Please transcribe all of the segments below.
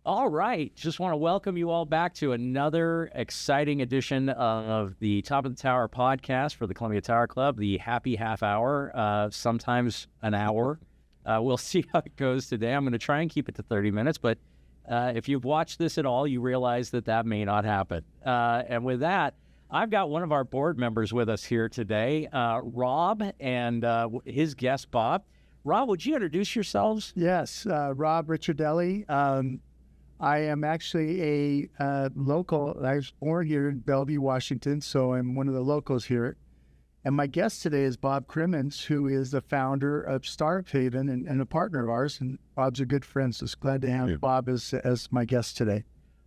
All right. Just want to welcome you all back to another exciting edition of the Top of the Tower podcast for the Columbia Tower Club, the happy half hour, sometimes an hour. We'll see how it goes today. I'm going to try and keep it to 30 minutes, but if you've watched this at all, you realize that may not happen. And with that, I've got one of our board members with us here today, Rob, and his guest, Bob. Rob, would you introduce yourselves? Yes, Rob Ricciardelli. I am actually a local. I was born here in Bellevue, Washington, so I'm one of the locals here. And my guest today is Bob Crimmins, who is the founder of Startup Haven and a partner of ours. And Bob's a good friend, so it's glad to have Bob as my guest today.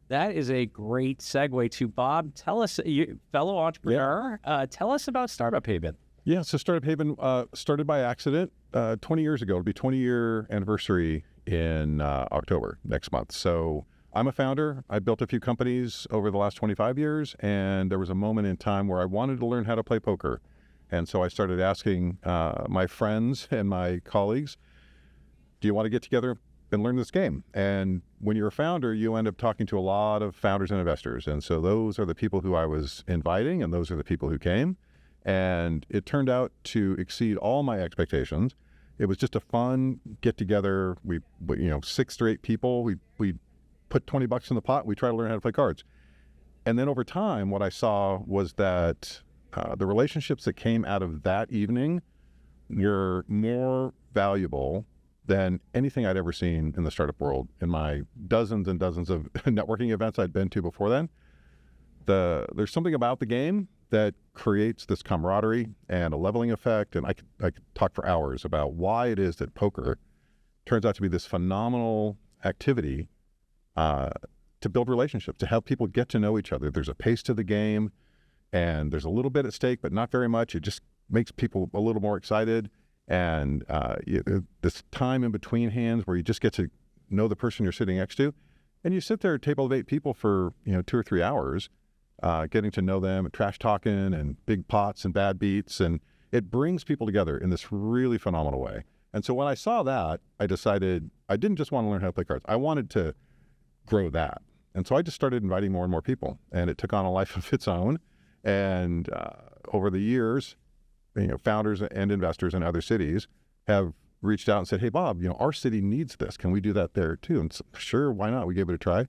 That is a great segue to Bob. Tell us, you fellow entrepreneur, tell us about Startup Haven. Yeah, so Startup Haven started by accident 20 years ago. It'll be 20-year anniversary in October next month. So I'm a founder. I built a few companies over the last 25 years, and there was a moment in time where I wanted to learn how to play poker. And so I started asking my friends and my colleagues, do you want to get together and learn this game? And when you're a founder, you end up talking to a lot of founders and investors. And so those are the people who I was inviting, and those are the people who came. And it turned out to exceed all my expectations. It was just a fun get together. We 6 to 8 people. We put $20 in the pot. We try to learn how to play cards. And then over time, what I saw was that the relationships that came out of that evening were more valuable than anything I'd ever seen in the startup world in my dozens and dozens of networking events I'd been to before then. There's something about the game that creates this camaraderie and a leveling effect. And I could talk for hours about why it is that poker turns out to be this phenomenal activity to build relationships, to have people get to know each other. There's a pace to the game, and there's a little bit at stake, but not very much. It just makes people a little more excited. And this time in between hands where you just get to know the person you're sitting next to, and you sit there at a table of 8 people for 2 or 3 hours, getting to know them, and trash talking and big pots and bad beats. And it brings people together in this really phenomenal way. And so when I saw that, I decided I didn't just want to learn how to play cards. I wanted to grow that. And so I just started inviting more and more people, and it took on a life of its own. And over the years, founders and investors in other cities have reached out and said, hey, Bob, our city needs this. Can we do that there too? And so, sure, why not? We gave it a try.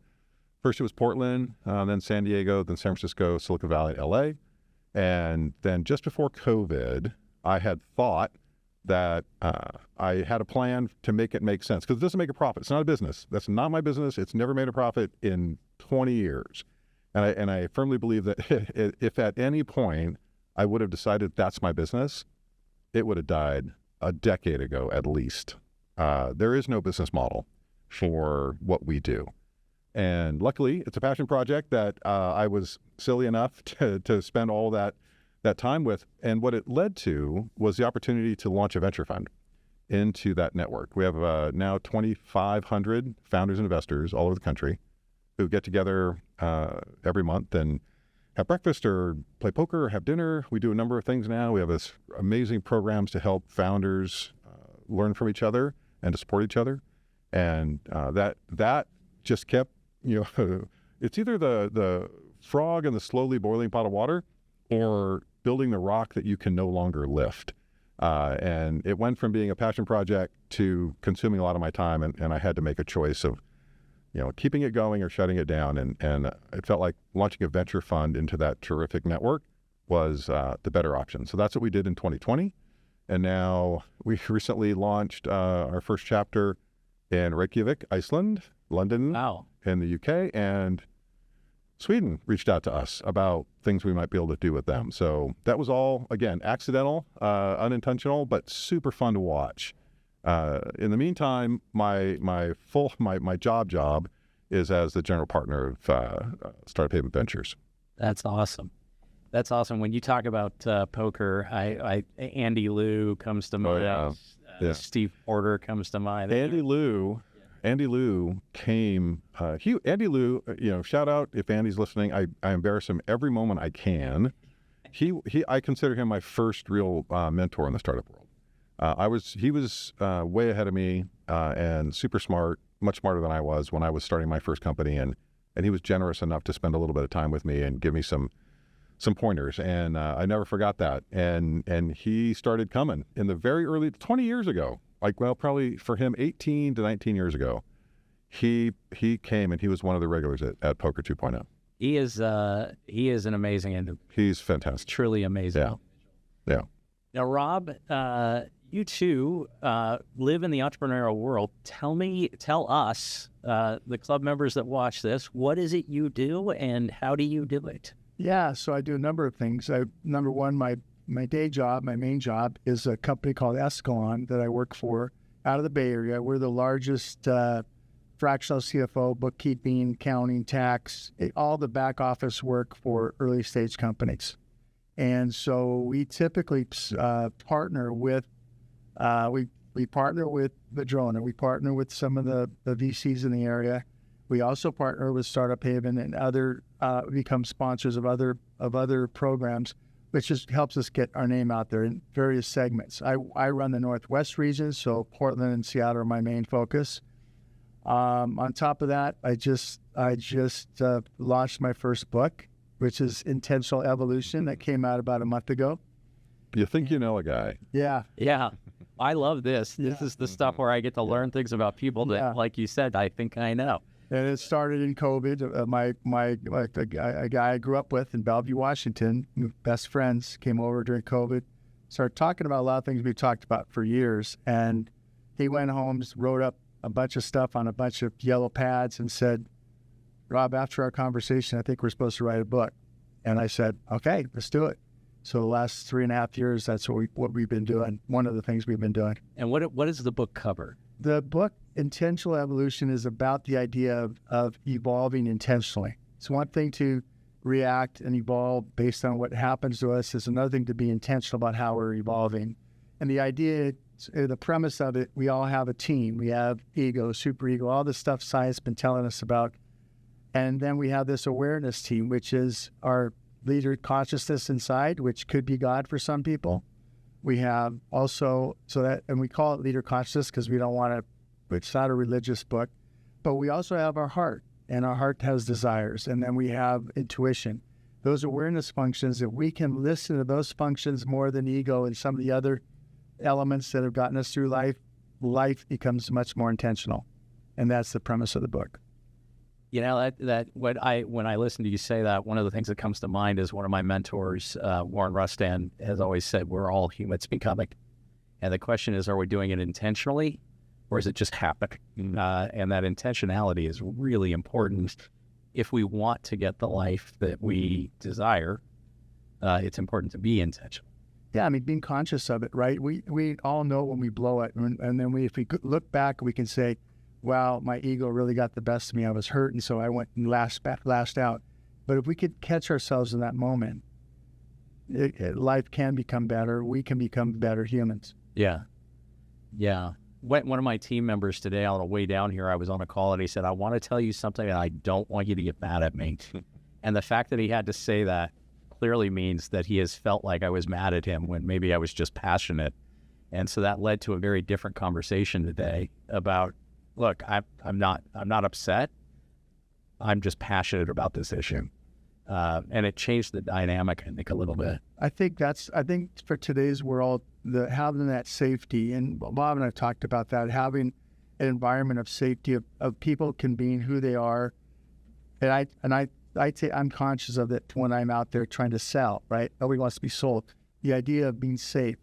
First it was Portland, then San Diego, then San Francisco, Silicon Valley, LA. And then just before COVID, I had thought that I had a plan to make it make sense, because it doesn't make a profit. It's not a business. That's not my business. It's never made a profit in 20 years. And I firmly believe that if at any point I would have decided that's my business, it would have died a decade ago at least. There is no business model for what we do. And luckily, it's a passion project that I was silly enough to spend all that time with. And what it led to was the opportunity to launch a venture fund into that network. We have now 2,500 founders and investors all over the country who get together every month and have breakfast or play poker or have dinner. We do a number of things now. We have this amazing programs to help founders learn from each other and to support each other. And that just kept, it's either the frog in the slowly boiling pot of water or building the rock that you can no longer lift. And it went from being a passion project to consuming a lot of my time. And I had to make a choice of, keeping it going or shutting it down. And it felt like launching a venture fund into that terrific network was the better option. So that's what we did in 2020. And now we recently launched our first chapter in Reykjavik, Iceland, London, Wow. in the UK, and Sweden reached out to us about things we might be able to do with them. So that was all, again, accidental, unintentional, but super fun to watch. In the meantime, my job is as the general partner of Startup Haven Ventures. That's awesome. That's awesome. When you talk about poker, Andy Liu comes to mind. Oh, yeah. Steve Porter comes to mind. Andy Liu came. Andy Liu, shout out if Andy's listening. I embarrass him every moment I can. I consider him my first real mentor in the startup world. He was way ahead of me and super smart, much smarter than I was when I was starting my first company, and he was generous enough to spend a little bit of time with me and give me some pointers, and I never forgot that. And he started coming in the very early 20 years ago, probably for him 18 to 19 years ago. He came and he was one of the regulars at Poker 2.0. He is an amazing individual. He's fantastic. Truly amazing. Yeah. Now, Rob, you too live in the entrepreneurial world. Tell us, the club members that watch this, what is it you do and how do you do it? Yeah, so I do a number of things. Number one, my day job, my main job, is a company called Escalon that I work for out of the Bay Area. We're the largest fractional CFO, bookkeeping, accounting, tax, all the back office work for early stage companies. And so we typically partner with, we partner with Madrona. We partner with some of the VCs in the area. We also partner with Startup Haven and other, become sponsors of other programs, which just helps us get our name out there in various segments. I run the Northwest region, so Portland and Seattle are my main focus. On top of that, I just launched my first book, which is Intentional Evolution, that came out about a month ago. You think you know a guy. Yeah. Yeah. I love this. This is the stuff where I get to learn things about people that, like you said, I think I know. And it started in COVID. A guy I grew up with in Bellevue, Washington, best friends, came over during COVID, started talking about a lot of things we've talked about for years. And he went home, wrote up a bunch of stuff on a bunch of yellow pads and said, Rob, after our conversation, I think we're supposed to write a book. And I said, okay, let's do it. So the last 3.5 years, that's what we've been doing. One of the things we've been doing. And what does the book cover? The book, Intentional Evolution, is about the idea of evolving intentionally. It's one thing to react and evolve based on what happens to us. It's another thing to be intentional about how we're evolving. And the idea, the premise of it, we all have a team. We have ego, superego, all the stuff science has been telling us about. And then we have this awareness team, which is our leader consciousness inside, which could be God for some people. We have also, and we call it leader consciousness because we don't want to, it's not a religious book, but we also have our heart, and our heart has desires. And then we have intuition. Those awareness functions, if we can listen to those functions more than ego and some of the other elements that have gotten us through life, life becomes much more intentional. And that's the premise of the book. You know, when I listen to you say that, one of the things that comes to mind is one of my mentors, Warren Rustan, has always said, we're all humans becoming. And the question is, are we doing it intentionally or is it just happening? And that intentionality is really important. If we want to get the life that we desire, it's important to be intentional. Yeah, I mean, being conscious of it, right? We all know when we blow it. And then if we look back, we can say, wow, my ego really got the best of me. I was hurt, and so I went and lashed out. But if we could catch ourselves in that moment, life can become better. We can become better humans. Yeah. One of my team members today on the way down here, I was on a call, and he said, I want to tell you something, and I don't want you to get mad at me. And the fact that he had to say that clearly means that he has felt like I was mad at him when maybe I was just passionate. And so that led to a very different conversation today about, look, I'm not upset. I'm just passionate about this issue. And it changed the dynamic, I think, a little bit. I think for today's world, having that safety, and Bob and I talked about that, having an environment of safety of people can be who they are. And I'm conscious of it when I'm out there trying to sell, right? Nobody wants to be sold. The idea of being safe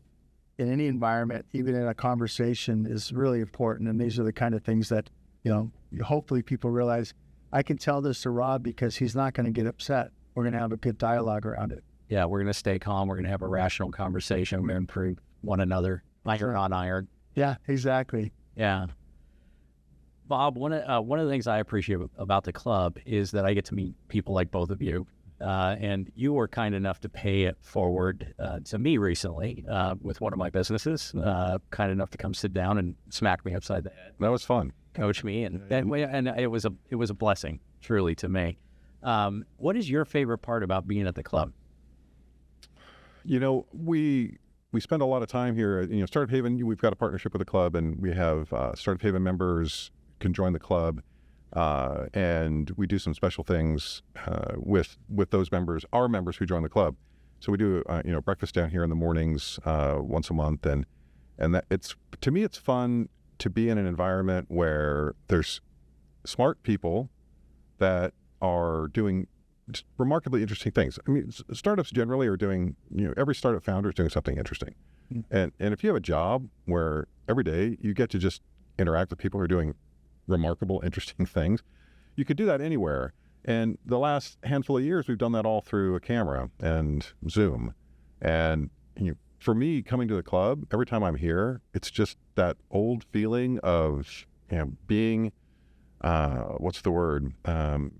in any environment, even in a conversation, is really important. And these are the kind of things that, hopefully people realize, I can tell this to Rob because he's not going to get upset. We're going to have a good dialogue around it. Yeah, we're going to stay calm. We're going to have a rational conversation. We're going to improve one another, iron on iron. Yeah, exactly. Yeah. Bob, one of the things I appreciate about the club is that I get to meet people like both of you. And you were kind enough to pay it forward to me recently with one of my businesses, kind enough to come sit down and smack me upside the head. That was fun. Coach me, and it was a blessing, truly, to me. What is your favorite part about being at the club? We we spend a lot of time here. Startup Haven, we've got a partnership with the club, and we have Startup Haven members can join the club, and we do some special things with those members, our members who join the club. So we do breakfast down here in the mornings once a month, and that to me it's fun to be in an environment where there's smart people that are doing just remarkably interesting things. I mean, startups generally are doing, every startup founder is doing something interesting. And if you have a job where every day you get to just interact with people who are doing remarkable, interesting things, you could do that anywhere. And the last handful of years, we've done that all through a camera and Zoom. And for me, coming to the club, every time I'm here, it's just that old feeling of being, what's the word?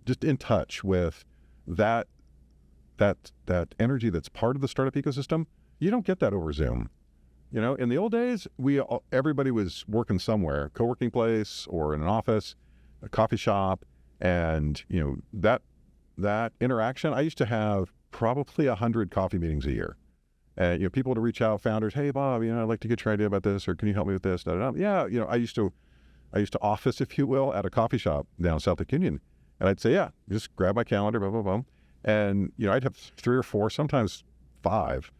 Just in touch with that energy that's part of the startup ecosystem. You don't get that over Zoom. In the old days, everybody was working somewhere, co-working place or in an office, a coffee shop, and that interaction. I used to have probably 100 coffee meetings a year, and people to reach out, founders, hey Bob, I'd like to get your idea about this, or can you help me with this? Da, da, da. Yeah, I used to office, if you will, at a coffee shop down South Lake Union, and I'd say, yeah, just grab my calendar, blah blah blah, and I'd have 3 or 4, sometimes 5.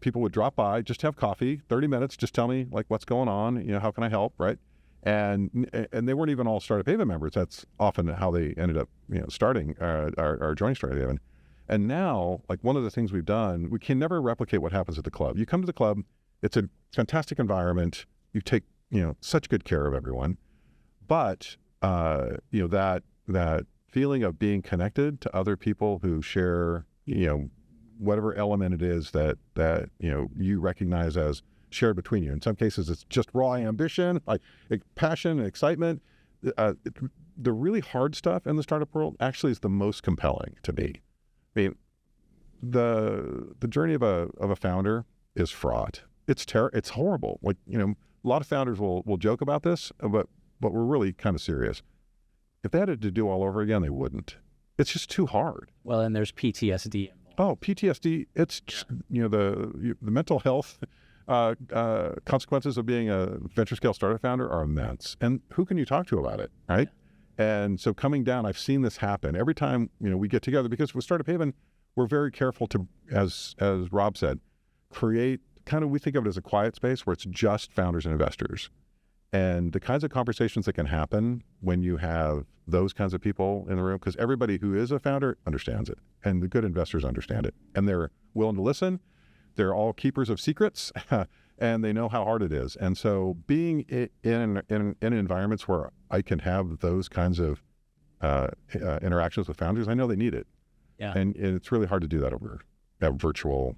People would drop by, just have coffee, 30 minutes, just tell me like what's going on, how can I help, right? And they weren't even all Startup Haven members. That's often how they ended up, starting or joining Startup Haven. And now, like one of the things we've done, we can never replicate what happens at the club. You come to the club, it's a fantastic environment. You take, such good care of everyone, but that feeling of being connected to other people who share, whatever element it is that you recognize as shared between you. In some cases, it's just raw ambition, like passion and excitement. The really hard stuff in the startup world actually is the most compelling to me. I mean, the journey of a founder is fraught. It's horrible. Like, a lot of founders will joke about this, but we're really kind of serious. If they had it to do all over again, they wouldn't. It's just too hard. Well, and there's PTSD. Oh, PTSD. It's the mental health consequences of being a venture scale startup founder are immense. And who can you talk to about it, right? Yeah. And so coming down, I've seen this happen every time we get together, because with Startup Haven, we're very careful to, as Rob said, create we think of it as a quiet space where it's just founders and investors. And the kinds of conversations that can happen when you have those kinds of people in the room, because everybody who is a founder understands it, and the good investors understand it, and they're willing to listen. They're all keepers of secrets, and they know how hard it is. And so being in environments where I can have those kinds of interactions with founders, I know they need it. Yeah. And it's really hard to do that over a virtual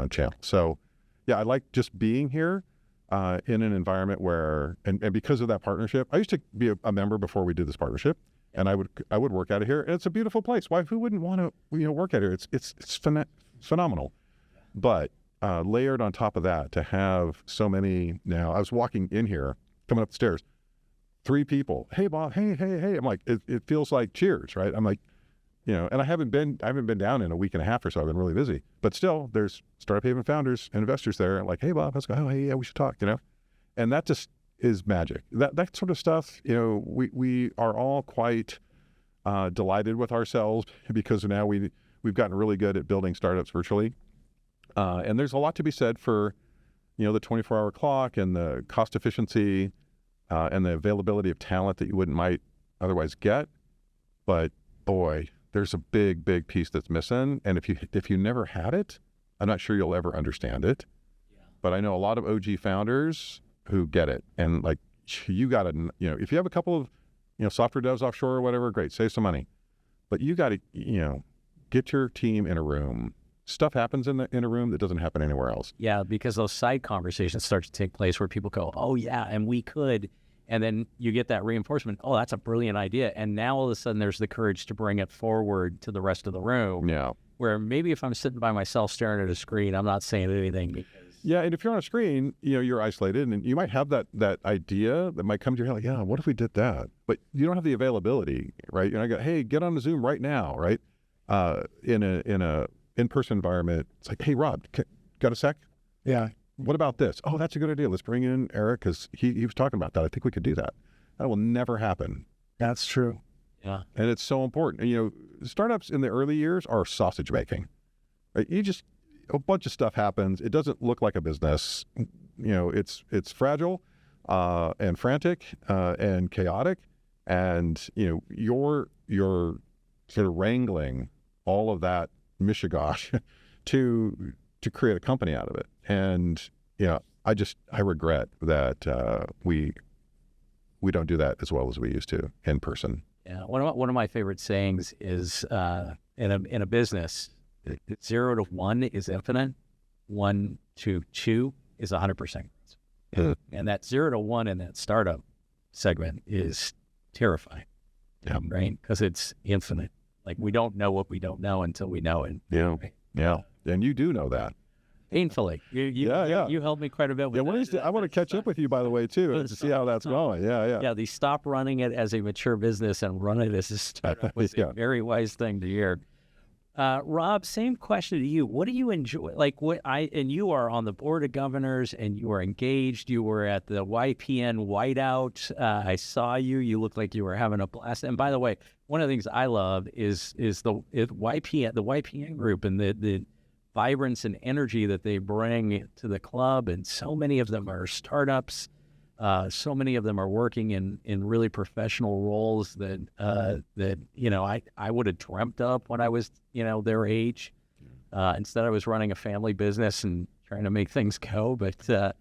channel. So yeah, I like just being here in an environment where, and because of that partnership, I used to be a member before we did this partnership, and I would work out of here. And it's a beautiful place. Who wouldn't want to work out here? It's phenomenal. But layered on top of that, to have so many now, I was walking in here, coming up the stairs, 3 people. Hey, Bob. Hey. I'm like, it feels like Cheers, right? I'm like, and I haven't been down in a week and a half or so. I've been really busy, but still there's Startup Haven founders and investors there. Like, hey, Bob, let's go. Oh, hey, yeah, we should talk, and that just is magic. That sort of stuff, we are all quite delighted with ourselves, because now we've gotten really good at building startups virtually. And there's a lot to be said for, the 24-hour clock and the cost efficiency and the availability of talent that you might otherwise get. But boy, there's a big piece that's missing. And if you never had it, I'm not sure you'll ever understand it. Yeah. But I know a lot of OG founders who get it. And like, you got to, if you have a couple of, software devs offshore or whatever, great, save some money. But you got to, get your team in a room. Stuff happens in a room that doesn't happen anywhere else. Yeah, because those side conversations start to take place where people go, oh yeah, and we could. And then you get that reinforcement. Oh, that's a brilliant idea. And now all of a sudden there's the courage to bring it forward to the rest of the room. Yeah. Where maybe if I'm sitting by myself staring at a screen, I'm not saying anything. Because... Yeah, and if you're on a screen, you're isolated, and you might have that idea that might come to your head, like, yeah, what if we did that? But you don't have the availability, right? You're not going, hey, get on the Zoom right now, right? In a in-person environment, it's like, hey, Rob, got a sec? Yeah. What about this? Oh, that's a good idea. Let's bring in Eric because he was talking about that. I think we could do that. That will never happen. That's true. Yeah. And it's so important. And, startups in the early years are sausage making. Right? A bunch of stuff happens. It doesn't look like a business. It's fragile and frantic and chaotic. And, you're sort of wrangling all of that mishigosh to create a company out of it. And, I regret that we don't do that as well as we used to in person. Yeah. One of my favorite sayings is in a business, 0 to 1 is infinite. 1 to 2 is 100%. And that 0 to 1 in that startup segment is terrifying. Yeah. Right. Because it's infinite. Like we don't know what we don't know until we know it. Yeah. Right? Yeah. And you do know that. Painfully. You helped me quite a bit with that. I want to catch up with you, by the way, too, to see how that's going. Yeah. Yeah, the stop running it as a mature business and run it as a startup was a very wise thing to hear. Rob, same question to you. What do you enjoy? And you are on the board of governors and you are engaged. You were at the YPN whiteout. I saw you. You looked like you were having a blast. And by the way, one of the things I love is the YPN group and the vibrance and energy that they bring to the club. And so many of them are startups. So many of them are working in really professional roles that I would have dreamt up when I was their age. Instead, I was running a family business and trying to make things go. But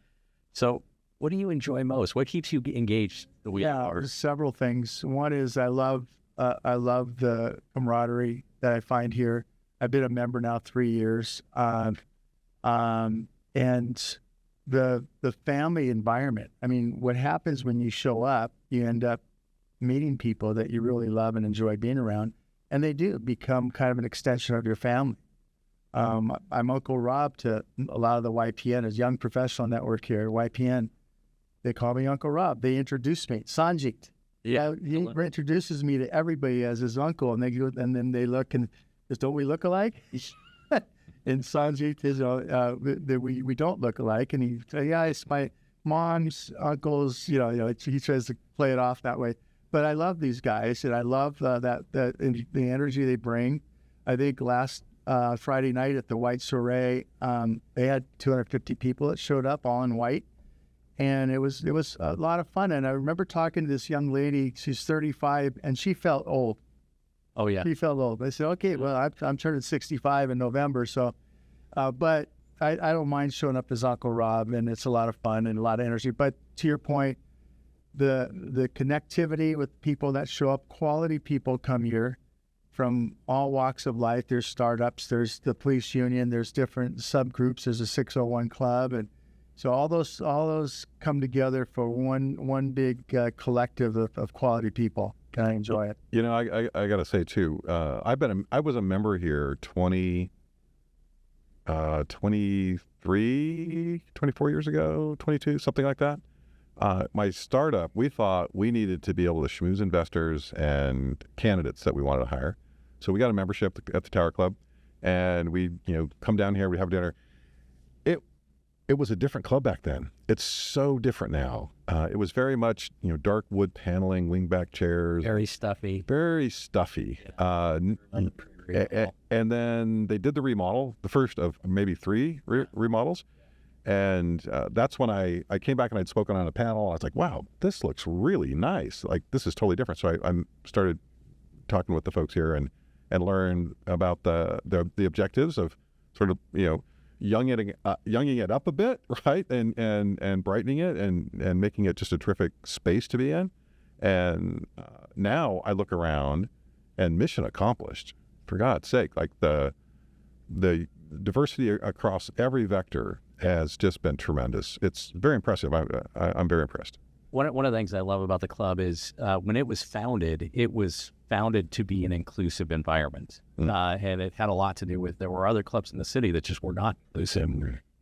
so, what do you enjoy most? What keeps you engaged the wee hours? There's several things. One is I love the camaraderie that I find here. I've been a member now 3 years, and the family environment. I mean, what happens when you show up, you end up meeting people that you really love and enjoy being around, and they do become kind of an extension of your family. I'm Uncle Rob to a lot of the YPN, as Young Professional Network here, YPN. They call me Uncle Rob. They introduce me, Sanjit. Yeah, he introduces me to everybody as his uncle, and they go, and then they look and just, don't we look alike? And Sanjit is, we don't look alike. And he said, yeah, it's my mom's uncles, he tries to play it off that way. But I love these guys, and I love the energy they bring. I think last Friday night at the White Soiree, they had 250 people that showed up all in white. And it was a lot of fun. And I remember talking to this young lady, she's 35, and she felt old. Oh, yeah. She felt old. I said, okay, well, I'm turning 65 in November. So, but I don't mind showing up as Uncle Rob, and it's a lot of fun and a lot of energy. But to your point, the connectivity with people that show up, quality people come here from all walks of life. There's startups, there's the police union, there's different subgroups, there's a 601 club. And so all those come together for one big collective of quality people. I enjoy it. I got to say too, I was a member here 24 years ago, 22, something like that. My startup, we thought we needed to be able to schmooze investors and candidates that we wanted to hire. So we got a membership at the Tower Club, and we come down here, we have dinner. It was a different club back then. It's so different now. It was very much, dark wood paneling, wingback chairs. Very stuffy. Very stuffy. And then they did the remodel, the first of maybe 3 remodels. And that's when I came back and I'd spoken on a panel. I was like, wow, this looks really nice. Like, this is totally different. So I started talking with the folks here and learned about the objectives of sort of, younging it up a bit, right, and brightening it and making it just a terrific space to be in. And now I look around, and mission accomplished. For God's sake, like the diversity across every vector has just been tremendous. It's very impressive. I'm very impressed. One of the things I love about the club is when it was founded to be an inclusive environment. And it had a lot to do with, there were other clubs in the city that just were not inclusive.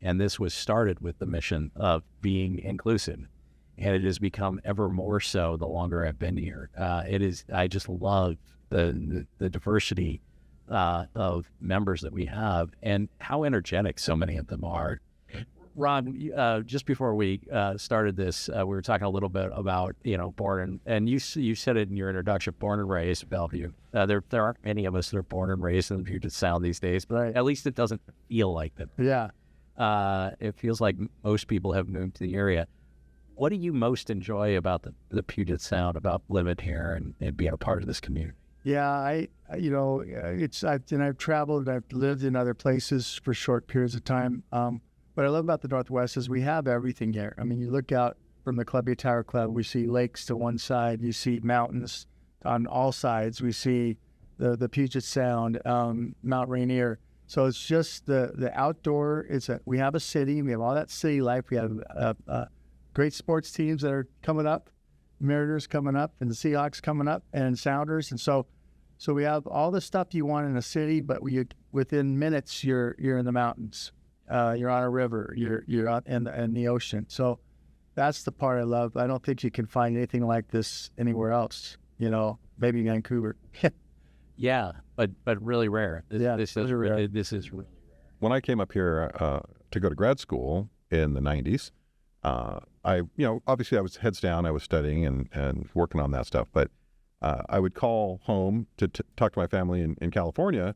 And this was started with the mission of being inclusive. And it has become ever more so the longer I've been here. I just love the diversity of members that we have and how energetic so many of them are. Ron, just before we started this, we were talking a little bit about, born and you said it in your introduction, born and raised in Bellevue. There aren't many of us that are born and raised in the Puget Sound these days, but Right. at least it doesn't feel like that. Yeah. It feels like most people have moved to the area. What do you most enjoy about the Puget Sound, about living here and being a part of this community? Yeah, I've traveled, I've lived in other places for short periods of time. What I love about the Northwest is we have everything here. I mean, you look out from the Columbia Tower Club, we see lakes to one side, you see mountains on all sides, we see the Puget Sound, Mount Rainier. So it's just the outdoor. We have a city, we have all that city life. We have great sports teams that are coming up, Mariners coming up, and the Seahawks coming up, and Sounders, and so we have all the stuff you want in a city, but within minutes you're in the mountains, you're on a river, you're out in the ocean. So that's the part I love. I don't think you can find anything like this anywhere else. Maybe Vancouver. Yeah, but really rare. This is rare. really rare. When I came up here to go to grad school in the 90s, obviously I was heads down, I was studying and working on that stuff, but I would call home to talk to my family in California,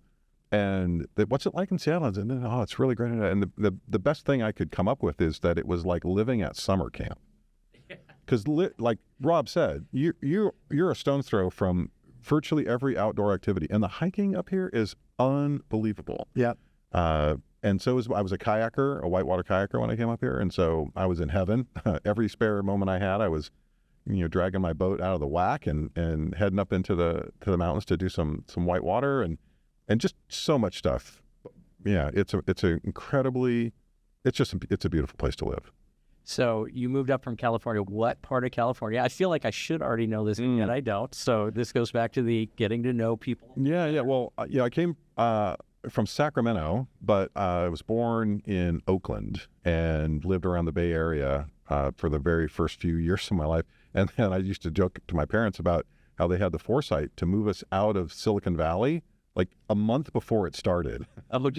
and what's it like in Seattle? And oh, it's really great. And the best thing I could come up with is that it was like living at summer camp. Because like Rob said, you're a stone's throw from virtually every outdoor activity, and the hiking up here is unbelievable. Yeah. And so I was a kayaker, a whitewater kayaker when I came up here, and so I was in heaven. Every spare moment I had, I was, dragging my boat out of the whack and heading up into the mountains to do some whitewater and just so much stuff. Yeah, it's a beautiful place to live. So you moved up from California. What part of California? I feel like I should already know this, and I don't. So this goes back to the getting to know people. Yeah. Well, I came from Sacramento, but I was born in Oakland and lived around the Bay Area for the very first few years of my life. And then I used to joke to my parents about how they had the foresight to move us out of Silicon Valley like a month before it started. Oh,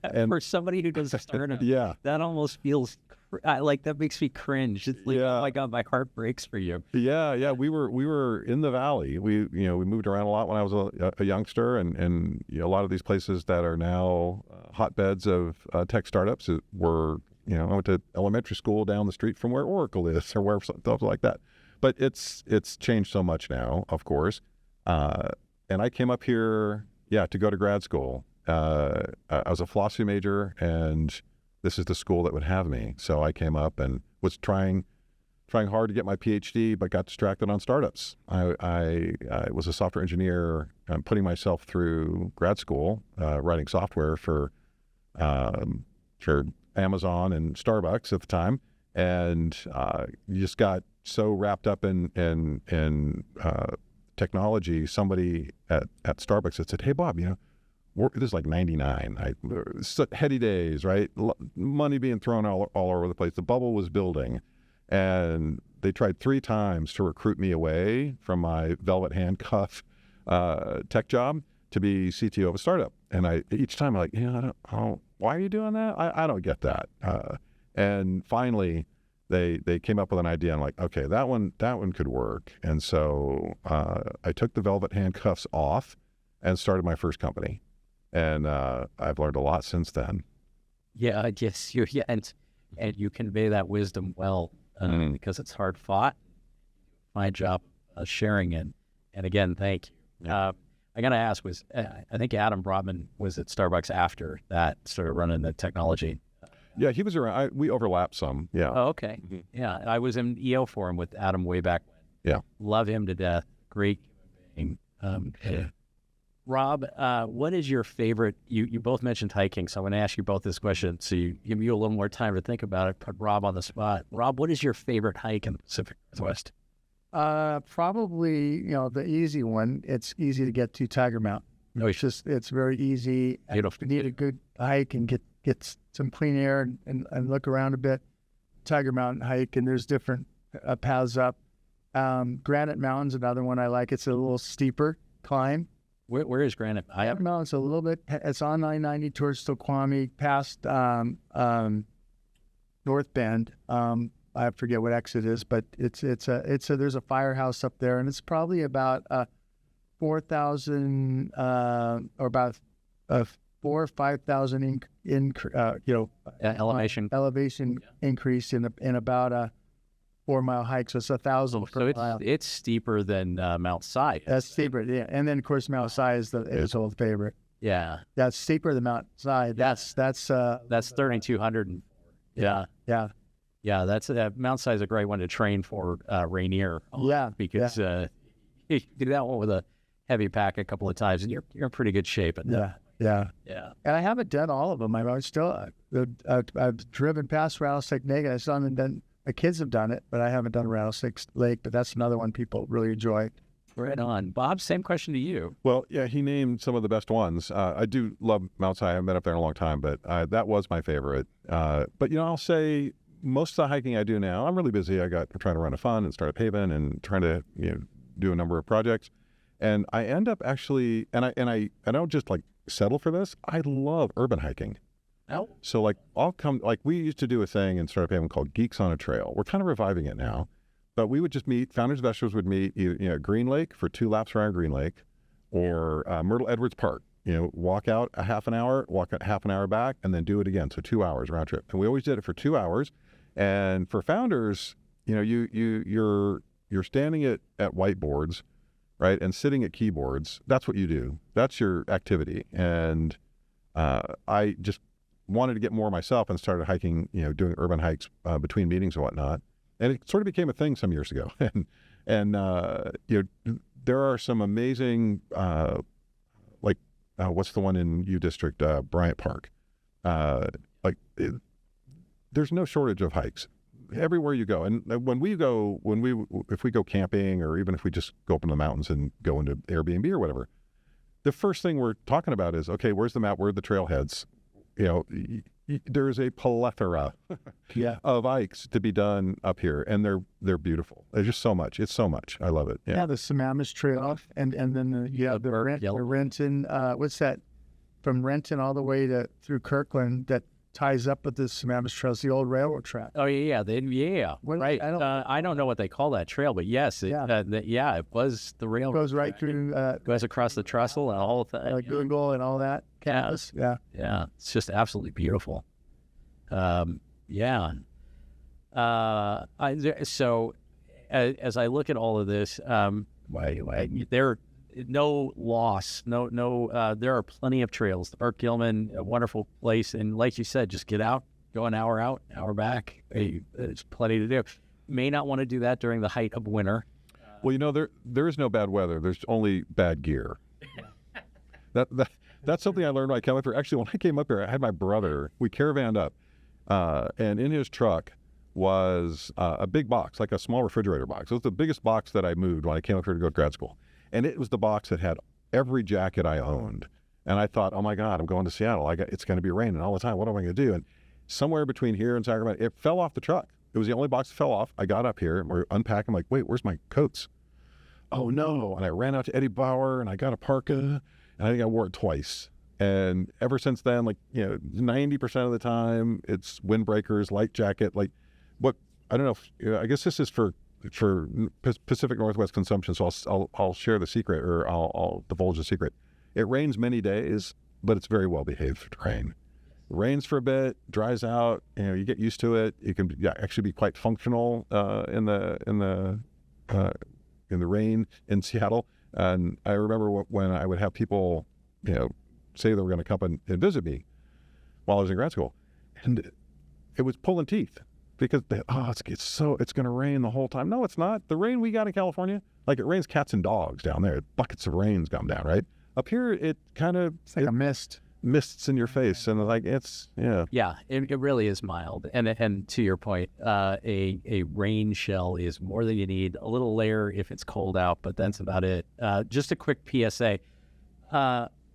and for somebody who does startup, yeah, that almost feels like that makes me cringe. It's like, oh my God, my heart breaks for you. Yeah. We were in the valley. We moved around a lot when I was a youngster, and a lot of these places that are now hotbeds of tech startups were. I went to elementary school down the street from where Oracle is, or where stuff like that. But it's changed so much now, of course. And I came up here, to go to grad school. I was a philosophy major, and this is the school that would have me. So I came up and was trying hard to get my PhD, but got distracted on startups. I was a software engineer, putting myself through grad school, writing software for Amazon and Starbucks at the time, and you just got so wrapped up in technology. Somebody at Starbucks had said, "Hey, Bob, this is like 99. Heady days, right? Money being thrown all over the place. The bubble was building, and they tried 3 times to recruit me away from my velvet handcuff tech job to be CTO of a startup. And each time I'm like, why are you doing that? I don't get that. And finally, they came up with an idea. I'm like, okay, that one could work. And so I took the velvet handcuffs off and started my first company. And I've learned a lot since then. Yeah, I guess and you convey that wisdom well because it's hard fought. My job sharing it. And again, thank you. Yeah. I got to ask, I think Adam Brotman was at Starbucks after that, started running the technology. Yeah, he was around. We overlapped some. Yeah. Oh, okay. Mm-hmm. Yeah, I was in EO Forum with Adam way back when. Yeah. Love him to death. Great human being. Rob, what is your favorite? You both mentioned hiking, so I'm going to ask you both this question, so you give you a little more time to think about it. Put Rob on the spot. Rob, what is your favorite hike in the Pacific Northwest? Probably, the easy one. It's easy to get to Tiger Mountain. It's very easy. Beautiful. You need a good hike and get some clean air and look around a bit. Tiger Mountain hike, and there's different paths up. Granite Mountain's another one I like. It's a little steeper climb. Where is Granite? Granite Mountain's a little bit. It's on 990 towards Snoqualmie, past North Bend. I forget what exit it is, but there's a firehouse up there, and it's probably about 4,000 or about 4,000 or 5,000 elevation increase in about a 4-mile hike. So it's 1,000 per mile. It's steeper than Mount Si. That's steeper, yeah. And then of course Mount Si is his old favorite. Yeah, that's steeper than Mount Si. That's 3,200. Yeah. That's Mount Si is a great one to train for Rainier. Because you do that one with a heavy pack a couple of times, and you're in pretty good shape. Yeah. And I haven't done all of them. I've driven past Rattlesnake Lake. I still haven't done. My kids have done it, but I haven't done Rattlesnake Lake. But that's another one people really enjoy. Right on, Bob. Same question to you. Well, yeah, he named some of the best ones. I do love Mount Si. I haven't been up there in a long time, but that was my favorite. But I'll say most of the hiking I do now, I'm really busy. I'm trying to run a fund and start a Haven and trying to do a number of projects, and I end up actually, and I don't just like settle for this. I love urban hiking. Oh. So we used to do a thing in Startup Haven called Geeks on a Trail. We're kind of reviving it now, but we would just meet, Founders Investors would meet at Green Lake for 2 laps around Green Lake, or Myrtle Edwards Park. Walk out a half an hour, walk out half an hour back, and then do it again. So 2 hours round trip. And we always did it for 2 hours. And for founders, you're standing at whiteboards, right, and sitting at keyboards. That's what you do. That's your activity. And I just wanted to get more myself and started hiking, doing urban hikes between meetings and whatnot. And it sort of became a thing some years ago. and there are some amazing, what's the one in U District, Bryant Park? There's no shortage of hikes everywhere you go. And if we go camping, or even if we just go up in the mountains and go into Airbnb or whatever, the first thing we're talking about is, okay, where's the map? Where are the trailheads? There's a plethora of hikes to be done up here, and they're beautiful. There's just so much. It's so much. I love it. Yeah, the Sammamish Trail, and then the Renton. What's that? From Renton all the way through Kirkland, that ties up with the Sammamish Trail. It's the old railroad track. Oh yeah. Right. I don't know what they call that trail, but yes, it was the railroad. Goes right through. Goes across the trestle and all of that. Google and all that. Campus. Yeah. It's just absolutely beautiful. So as I look at all of this, there no loss, no. There are plenty of trails. Burke Gilman, a wonderful place, and like you said, just get out, go an hour out, hour back. There's plenty to do. May not want to do that during the height of winter. Well, there is no bad weather. There's only bad gear. That's something I learned when I came up here. Actually, when I came up here, I had my brother. We caravanned up, and in his truck was a big box, like a small refrigerator box. It was the biggest box that I moved when I came up here to go to grad school. And it was the box that had every jacket I owned. And I thought, oh my God, I'm going to Seattle. It's going to be raining all the time. What am I going to do? And somewhere between here and Sacramento, it fell off the truck. It was the only box that fell off. I got up here and we're unpacking. I'm like, wait, where's my coats? Oh no. And I ran out to Eddie Bauer and I got a parka, and I think I wore it twice. And ever since then, 90% of the time it's windbreakers, light jacket, I don't know I guess this is for Pacific Northwest consumption, so I'll share the secret, or I'll divulge the secret. It rains many days, but it's very well behaved rain. It rains for a bit, dries out. You get used to it. You can actually be quite functional in the rain in Seattle. And I remember when I would have people, say they were going to come and visit me while I was in grad school, and it was pulling teeth. Because it's going to rain the whole time. No, it's not. The rain we got in California, it rains cats and dogs down there. Buckets of rains come down, right? Up here, it kind of... It's like a mist. Mists in your face, and Yeah, it really is mild. And to your point, a rain shell is more than you need. A little layer if it's cold out, but that's about it. Just a quick PSA.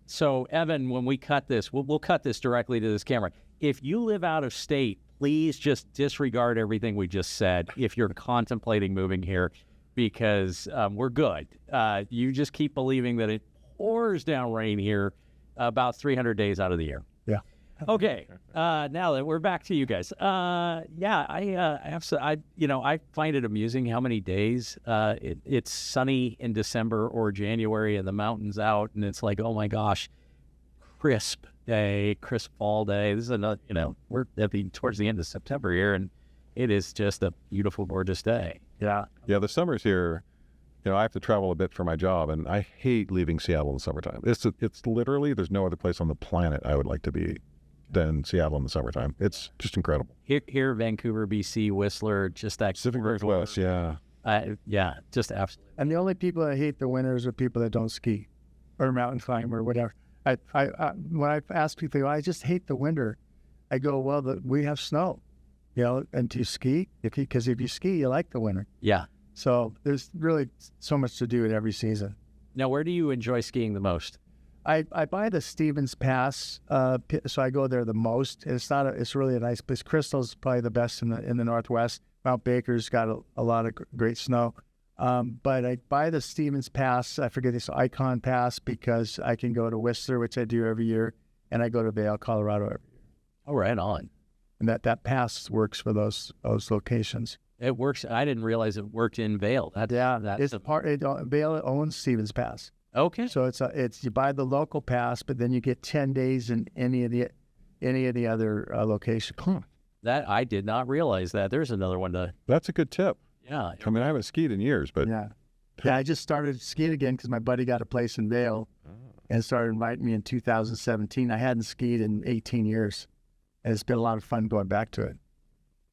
So, Evan, when we cut this, we'll cut this directly to this camera. If you live out of state, please just disregard everything we just said if you're contemplating moving here, because we're good. You just keep believing that it pours down rain here about 300 days out of the year. Yeah. Okay. Now that we're back to you guys. Yeah, I find it amusing how many days it's sunny in December or January and the mountains out, and it's like, oh my gosh, crisp day, crisp fall day. This is another, we're towards the end of September here, and it is just a beautiful, gorgeous day. Yeah. Yeah, the summers here, I have to travel a bit for my job, and I hate leaving Seattle in the summertime. It's literally, there's no other place on the planet I would like to be than Seattle in the summertime. It's just incredible. Here, Vancouver, BC, Whistler, just that Pacific Northwest, yeah. Yeah, just absolutely. And the only people that hate the winters are people that don't ski or mountain climb or whatever. When I ask people, I just hate the winter. I go, well, we have snow, and do you ski? Because if you ski, you like the winter. Yeah. So there's really so much to do in every season. Now, where do you enjoy skiing the most? I buy the Stevens Pass, so I go there the most. It's really a nice place. Crystal's probably the best in the Northwest. Mount Baker's got a lot of great snow. But I buy the Stevens Pass. I forget this Icon Pass because I can go to Whistler, which I do every year, and I go to Vail, Colorado every year. Oh, right on. And that pass works for those locations. It works. I didn't realize it worked in Vail. Vail owns Stevens Pass. Okay. So it's you buy the local pass, but then you get 10 days in any of the other locations. That I did not realize that. There's another one to. That's a good tip. Yeah. I mean, I haven't skied in years, but Yeah, I just started skiing again because my buddy got a place in Vail and started inviting me in 2017. I hadn't skied in 18 years, and it's been a lot of fun going back to it.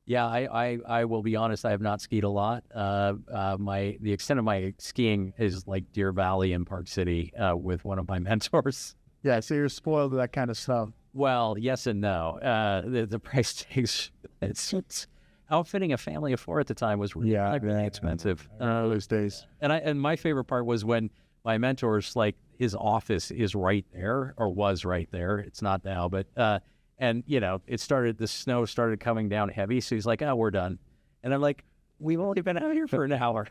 Yeah, I will be honest. I have not skied a lot. The extent of my skiing is like Deer Valley and Park City with one of my mentors. Yeah, so you're spoiled with that kind of stuff. Well, yes and no. The price tags. It's outfitting a family of four at the time was really expensive. Those days. And my favorite part was when my mentor's like his office is right there or was right there. It's not now, but and the snow started coming down heavy. So he's like, "Oh, we're done." And I'm like, "We've only been out here for an hour.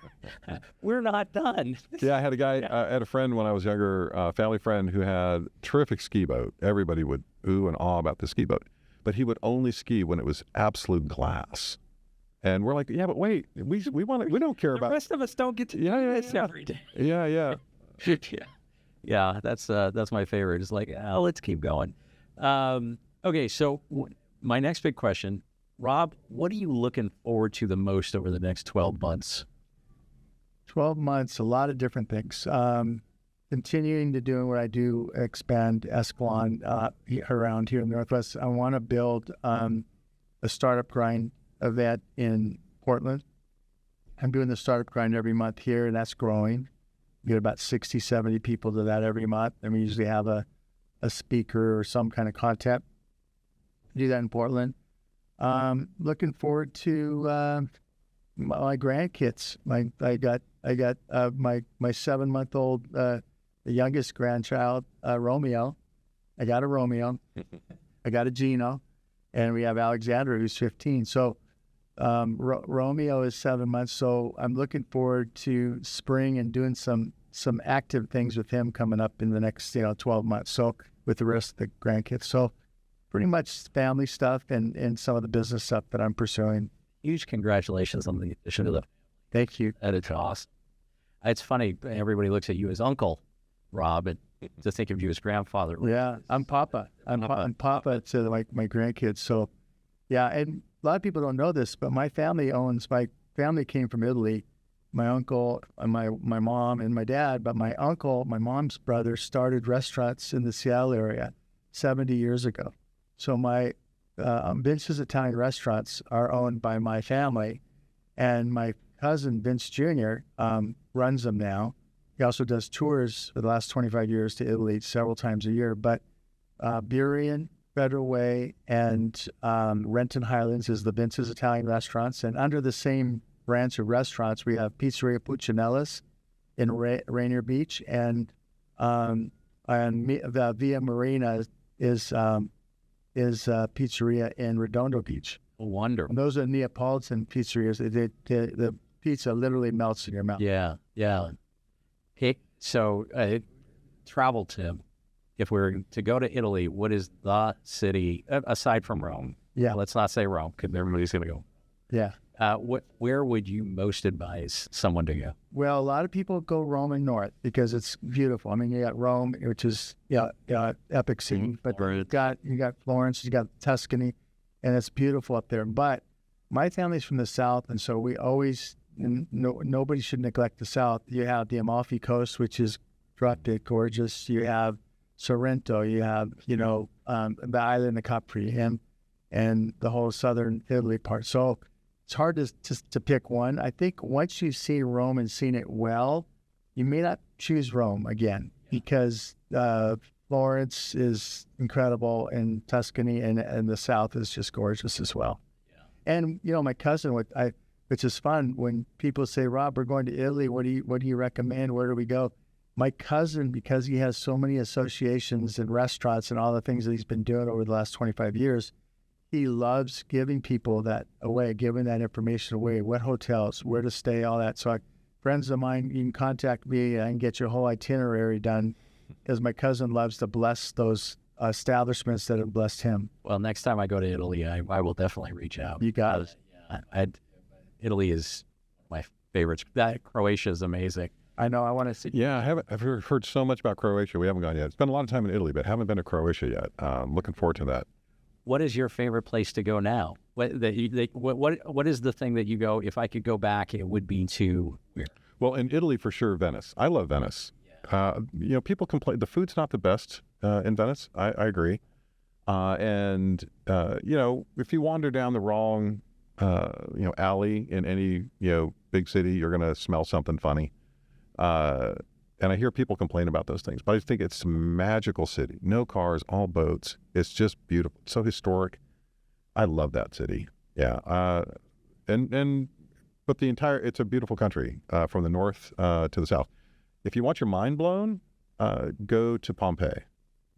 We're not done." Yeah, I had a guy, I had a friend when I was younger, family friend who had terrific ski boat. Everybody would ooh and awe about the ski boat, but he would only ski when it was absolute glass. And we're like, yeah, but wait, we don't care about. The rest of us don't get to do this every day. Yeah. Yeah, that's my favorite. It's like, let's keep going. Okay, so my next big question, Rob, what are you looking forward to the most over the next 12 months? 12 months, a lot of different things. Continuing to do what I do, expand Escalon around here in the Northwest. I want to build a startup grind event in Portland. I'm doing the startup grind every month here, and that's growing. We get about 60, 70 people to that every month, and we usually have a speaker or some kind of content. Do that in Portland. Looking forward to my grandkids. I got my 7-month-old, the youngest grandchild, Romeo. I got a Romeo. I got a Gino, and we have Alexandra, who's 15. So Romeo is 7 months. So I'm looking forward to spring and doing some active things with him coming up in the next 12 months. So with the rest of the grandkids. So pretty much family stuff and some of the business stuff that I'm pursuing. Huge congratulations on the addition of the. Thank you. It's awesome. It's funny. Everybody looks at you as Uncle Rob and to think of you as grandfather. Yeah, I'm Papa. I'm Papa to my grandkids. So, yeah, and a lot of people don't know this, but my family came from Italy. My uncle and my mom and my dad, but my uncle, my mom's brother, started restaurants in the Seattle area 70 years ago. So my Vince's Italian restaurants are owned by my family, and my cousin Vince Jr. Runs them now. He also does tours for the last 25 years to Italy several times a year. But Burien, Federal Way, and Renton Highlands is the Vince's Italian restaurants. And under the same branch of restaurants, we have Pizzeria Puccinelli's in Rainier Beach, and the Via Marina is pizzeria in Redondo Beach. Wonderful. And those are Neapolitan pizzerias. The pizza literally melts in your mouth. Yeah. Hey, so travel tip, if we were to go to Italy, what is the city, aside from Rome? Yeah. Let's not say Rome, because everybody's going to go. Yeah. Where would you most advise someone to go? Well, a lot of people go Rome and north because it's beautiful. I mean, you got Rome, which is epic city, but you got Florence, you got Tuscany, and it's beautiful up there. But my family's from the south, and so we always nobody should neglect the south. You have the Amalfi Coast, which is drop dead gorgeous. You have Sorrento. You have the island of Capri and the whole southern Italy part. So it's hard to pick one. I think once you've seen Rome and seen it well, you may not choose Rome again because Florence is incredible and Tuscany and the south is just gorgeous as well. Yeah. And, my cousin, which is fun, when people say, Rob, we're going to Italy, what do you recommend? Where do we go? My cousin, because he has so many associations and restaurants and all the things that he's been doing over the last 25 years, he loves giving people that away, giving that information away, what hotels, where to stay, all that. So friends of mine, you can contact me and I can get your whole itinerary done because my cousin loves to bless those establishments that have blessed him. Well, next time I go to Italy, I will definitely reach out. You got it. Italy is my favorite. Croatia is amazing. I know. I want to see. Yeah, I've heard so much about Croatia. We haven't gone yet. Spent a lot of time in Italy, but haven't been to Croatia yet. Looking forward to that. What is your favorite place to go now? What is the thing that you go, if I could go back, it would be to where? Well, in Italy, for sure, Venice. I love Venice. Yeah. People complain. The food's not the best in Venice. I agree. And if you wander down the wrong, alley in any, big city, you're going to smell something funny. And I hear people complain about those things, but I think it's a magical city. No cars, all boats. It's just beautiful. It's so historic. I love that city. Yeah. But it's a beautiful country, from the north to the south. If you want your mind blown, go to Pompeii.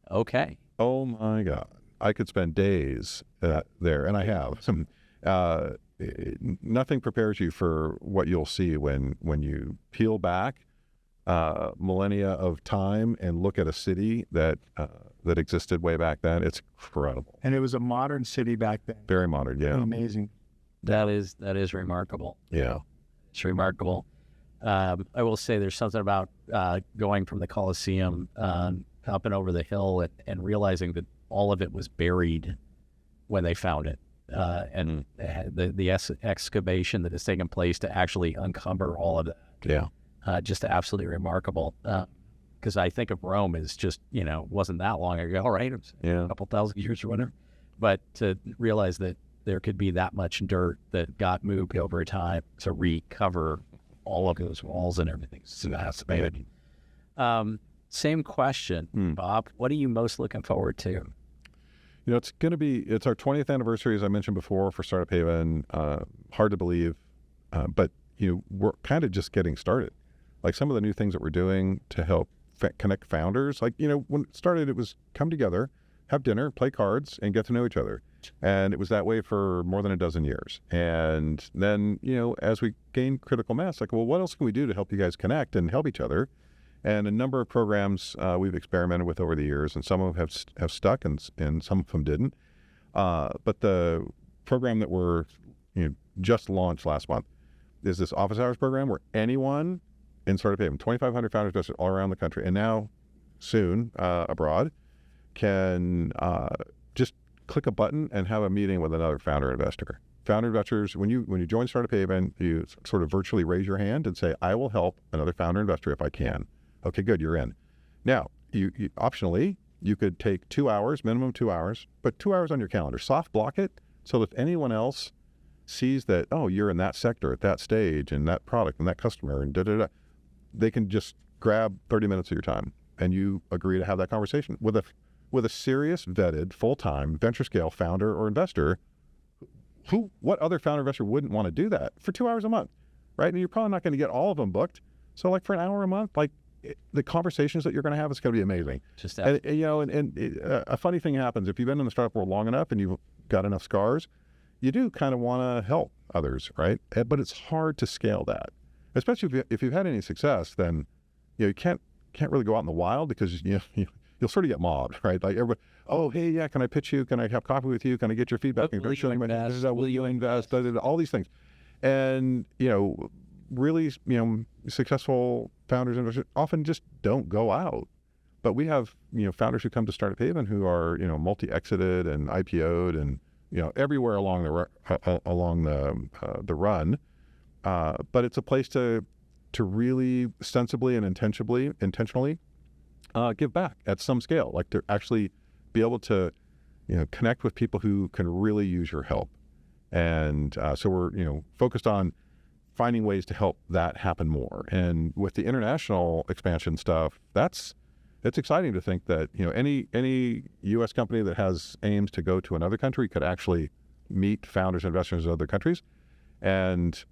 Okay. Oh my God. I could spend days there, and I have. Nothing prepares you for what you'll see when you peel back millennia of time and look at a city that existed way back then. It's incredible. And it was a modern city back then. Very modern, yeah. Amazing. That is remarkable. Yeah. It's remarkable. I will say there's something about going from the Colosseum up and over the hill and realizing that all of it was buried when they found it. And the excavation that has taken place to actually uncover all of that. Yeah. Just absolutely remarkable. Because I think of Rome as just, wasn't that long ago, right? It was a couple thousand years or whatever. But to realize that there could be that much dirt that got moved over time to recover all of those walls and everything. So that's amazing. Same question, Bob. What are you most looking forward to? It's our 20th anniversary, as I mentioned before, for Startup Haven. Hard to believe, but we're kind of just getting started. Like some of the new things that we're doing to help connect founders. Like, when it started, it was come together, have dinner, play cards, and get to know each other. And it was that way for more than a dozen years. And then, as we gain critical mass, like, well, what else can we do to help you guys connect and help each other? And a number of programs we've experimented with over the years, and some of them have stuck, and some of them didn't. But the program that we're just launched last month is this office hours program where anyone in Startup Haven, 2,500 founders just all around the country, and now soon abroad, can just click a button and have a meeting with another founder investor. Founder investors, when you join Startup Haven, you sort of virtually raise your hand and say, I will help another founder investor if I can. Okay, good, you're in. Now, you optionally, you could take 2 hours, minimum 2 hours, but 2 hours on your calendar. Soft block it so that if anyone else sees that, oh, you're in that sector at that stage and that product and that customer and da-da-da, they can just grab 30 minutes of your time and you agree to have that conversation with a serious, vetted, full-time venture scale founder or investor. What other founder investor wouldn't want to do that for 2 hours a month, right? And you're probably not going to get all of them booked. So like for an hour a month, the conversations that you're going to have is going to be amazing. Just a funny thing happens if you've been in the startup world long enough and you've got enough scars, you do kind of want to help others, right? But it's hard to scale that, especially if you've had any success. Then you can't can't really go out in the wild because you'll sort of get mobbed, right? Like everybody, oh, hey, yeah, can I pitch you? Can I have coffee with you? Can I get your feedback? Will you invest? Will you invest? All these things. And, really, successful founders and investors often just don't go out. But we have, founders who come to Startup Haven who are, multi-exited and IPO'd and, everywhere along the run. But it's a place to really sensibly and intentionally give back at some scale, like to actually be able to, connect with people who can really use your help. And so we're, focused on finding ways to help that happen more. And with the international expansion stuff, it's exciting to think that, any U.S. company that has aims to go to another country could actually meet founders and investors in other countries, and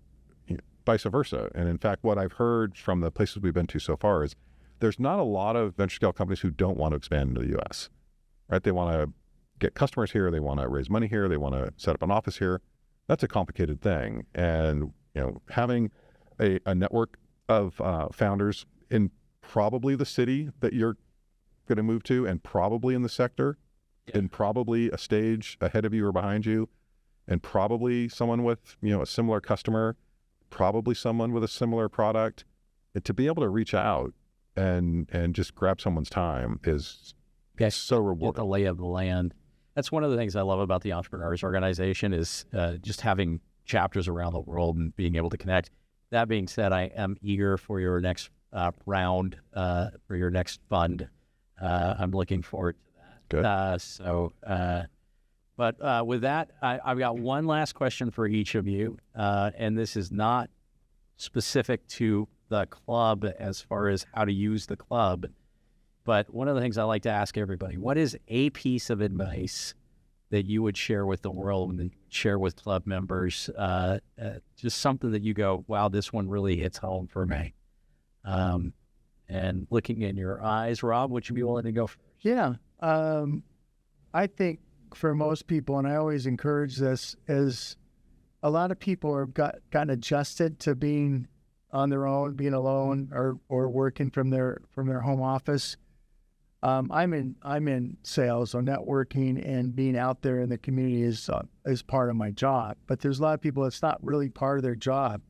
vice versa. And in fact, what I've heard from the places we've been to so far is there's not a lot of venture scale companies who don't want to expand into the U.S., right? They want to get customers here. They want to raise money here. They want to set up an office here. That's a complicated thing. And, having a network of founders in probably the city that you're going to move to, and probably in the sector, and probably a stage ahead of you or behind you, and probably someone with, a similar customer, probably someone with a similar product, and to be able to reach out and just grab someone's time is so rewarding. Get the lay of the land. That's one of the things I love about the Entrepreneurs Organization is just having chapters around the world and being able to connect. That being said, I am eager for your next round, for your next fund. I'm looking forward to that. Good. But with that, I've got one last question for each of you, and this is not specific to the club as far as how to use the club, but one of the things I like to ask everybody, what is a piece of advice that you would share with the world and share with club members, just something that you go, wow, this one really hits home for me. And looking in your eyes, Rob, would you be willing to go first? Yeah. I think for most people, and I always encourage this, is a lot of people have gotten adjusted to being on their own, being alone, or working from their home office. I'm in sales, so networking and being out there in the community is part of my job. But there's a lot of people it's not really part of their job.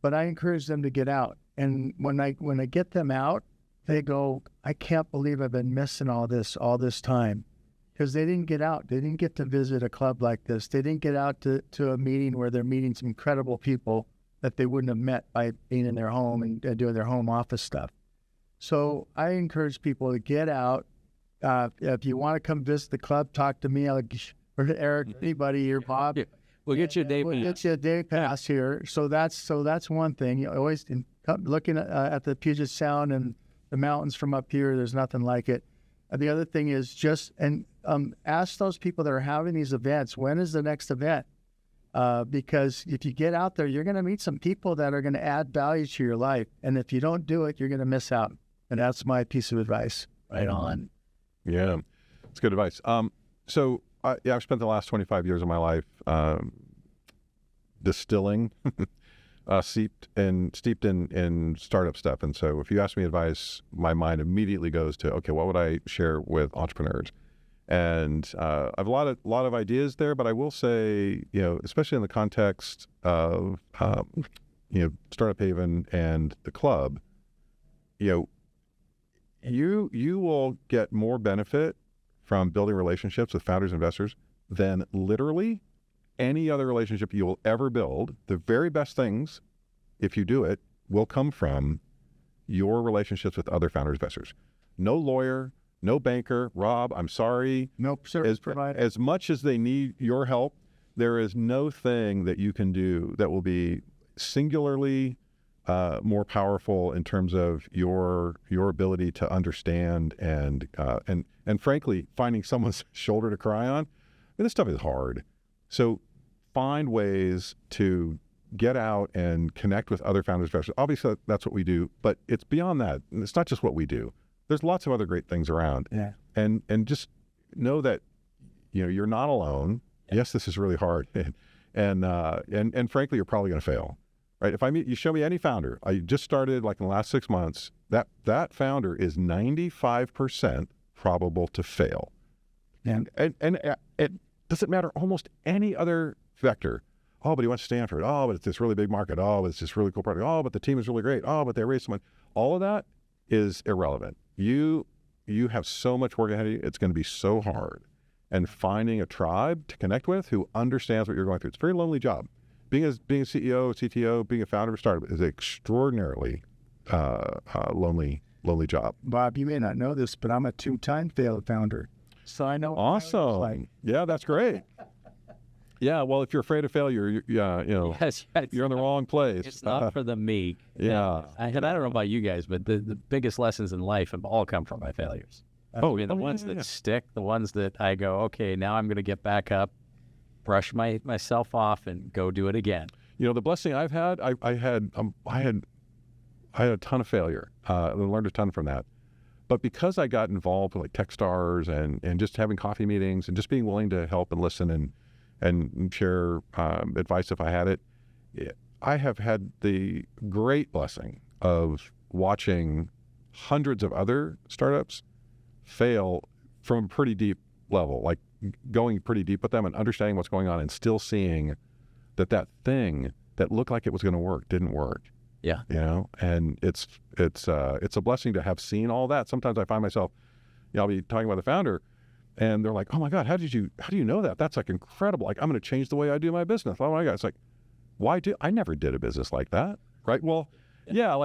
But I encourage them to get out. And when I get them out, they go, I can't believe I've been missing all this time. Because they didn't get out. They didn't get to visit a club like this. They didn't get out to a meeting where they're meeting some incredible people that they wouldn't have met by being in their home and doing their home office stuff. So I encourage people to get out. If you want to come visit the club, talk to me, or to Eric, anybody here, Bob. Yeah. We'll get you a day pass. We'll get you a day pass here. So that's one thing. You always looking at the Puget Sound and the mountains from up here. There's nothing like it. The other thing is just ask those people that are having these events, when is the next event? Because if you get out there, you're going to meet some people that are going to add value to your life. And if you don't do it, you're going to miss out. And that's my piece of advice. Right on. Yeah, it's good advice. So I've spent the last 25 years of my life distilling, steeped in startup stuff. And so if you ask me advice, my mind immediately goes to, okay, what would I share with entrepreneurs? And I have a lot of ideas there, but I will say, especially in the context of, Startup Haven and the club, you will get more benefit from building relationships with founders and investors than literally any other relationship you will ever build. The very best things, if you do it, will come from your relationships with other founders and investors. No lawyer, no banker. Rob, I'm sorry. Nope, service provider. As much as they need your help, there is no thing that you can do that will be singularly more powerful in terms of your ability to understand and frankly, finding someone's shoulder to cry on. This stuff is hard. So find ways to get out and connect with other founders, investors. Obviously, that's what we do, but it's beyond that. It's not just what we do. There's lots of other great things around. Yeah. And just know that, you're not alone. Yeah. Yes, this is really hard. And frankly, you're probably going to fail, right? If you show me any founder, I just started like in the last 6 months, that founder is 95% probable to fail. And it doesn't matter almost any other vector. Oh, but he went to Stanford. Oh, but it's this really big market. Oh, but it's this really cool product. Oh, but the team is really great. Oh, but they raised someone. All of that is irrelevant. You have so much work ahead of you. It's going to be so hard. And finding a tribe to connect with who understands what you're going through. It's a very lonely job. Being a CEO, CTO, being a founder of a startup is an extraordinarily lonely job. Bob, you may not know this, but I'm a 2-time failed founder. So I know. Awesome. Like, yeah, that's great. Yeah, well, if you're afraid of failure, Yes, you're in the wrong place. It's not for the meek. Yeah. I don't know about you guys, but the biggest lessons in life have all come from my failures. The ones that stick, the ones that I go, okay, now I'm going to get back up, brush myself off, and go do it again. The blessing I've had, I had a ton of failure. I learned a ton from that. But because I got involved with like Techstars and just having coffee meetings and just being willing to help and listen and share advice if I had it, I have had the great blessing of watching hundreds of other startups fail from a pretty deep level, like going pretty deep with them and understanding what's going on and still seeing that thing that looked like it was going to work didn't work. Yeah. And it's a blessing to have seen all that. Sometimes I find myself, I'll be talking about the founder and they're like, oh my God, how do you know that? That's like incredible. Like, I'm going to change the way I do my business. Oh my God. It's like, I never did a business like that. Right. Well, yeah.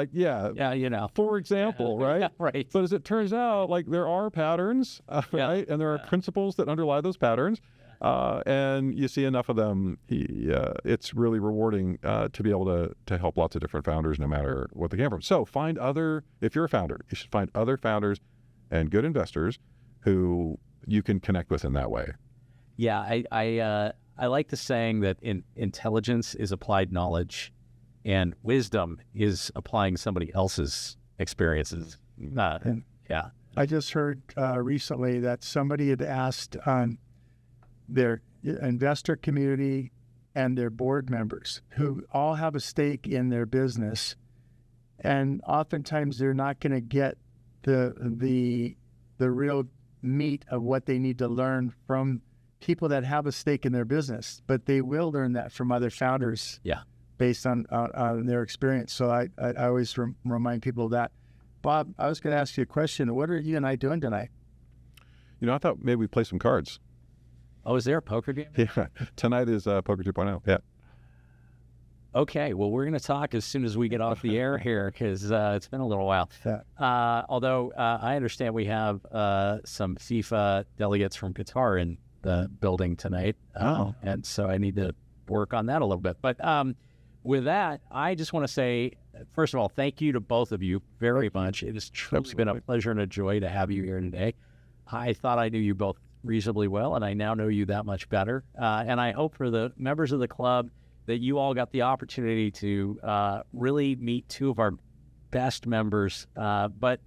For example, right? Yeah, right. But as it turns out, like there are patterns, right? And there are principles that underlie those patterns. And you see enough of them, it's really rewarding to be able to help lots of different founders no matter what they came from. So if you're a founder, you should find other founders and good investors who you can connect with in that way. Yeah, I like the saying that intelligence is applied knowledge and wisdom is applying somebody else's experiences. Yeah. I just heard recently that somebody had asked their investor community and their board members who all have a stake in their business, and oftentimes they're not going to get the real meat of what they need to learn from people that have a stake in their business, but they will learn that from other founders. Yeah, based on their experience. So I always remind people of that. Bob, I was going to ask you a question. What are you and I doing tonight? I thought maybe we play some cards. Oh, is there a poker game? Yeah, tonight is Poker 2.0. Yeah. Okay, well, we're going to talk as soon as we get off the air here because it's been a little while. Although I understand we have some FIFA delegates from Qatar in the building tonight. And so I need to work on that a little bit. But with that, I just want to say, first of all, thank you to both of you very much. It has truly been a pleasure and a joy to have you here today. I thought I knew you both reasonably well, and I now know you that much better. And I hope for the members of the club that you all got the opportunity to really meet two of our best members. But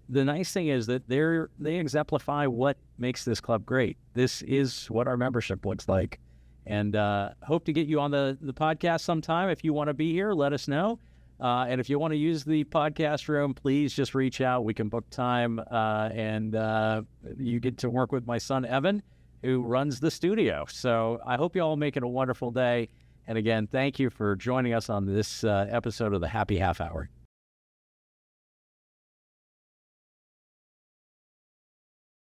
the nice thing is that they exemplify what makes this club great. This is what our membership looks like. And hope to get you on the podcast sometime. If you want to be here, let us know. And if you want to use the podcast room, please just reach out. We can book time. And you get to work with my son, Evan, who runs the studio. So I hope you all make it a wonderful day. And again, thank you for joining us on this episode of the Happy Half Hour.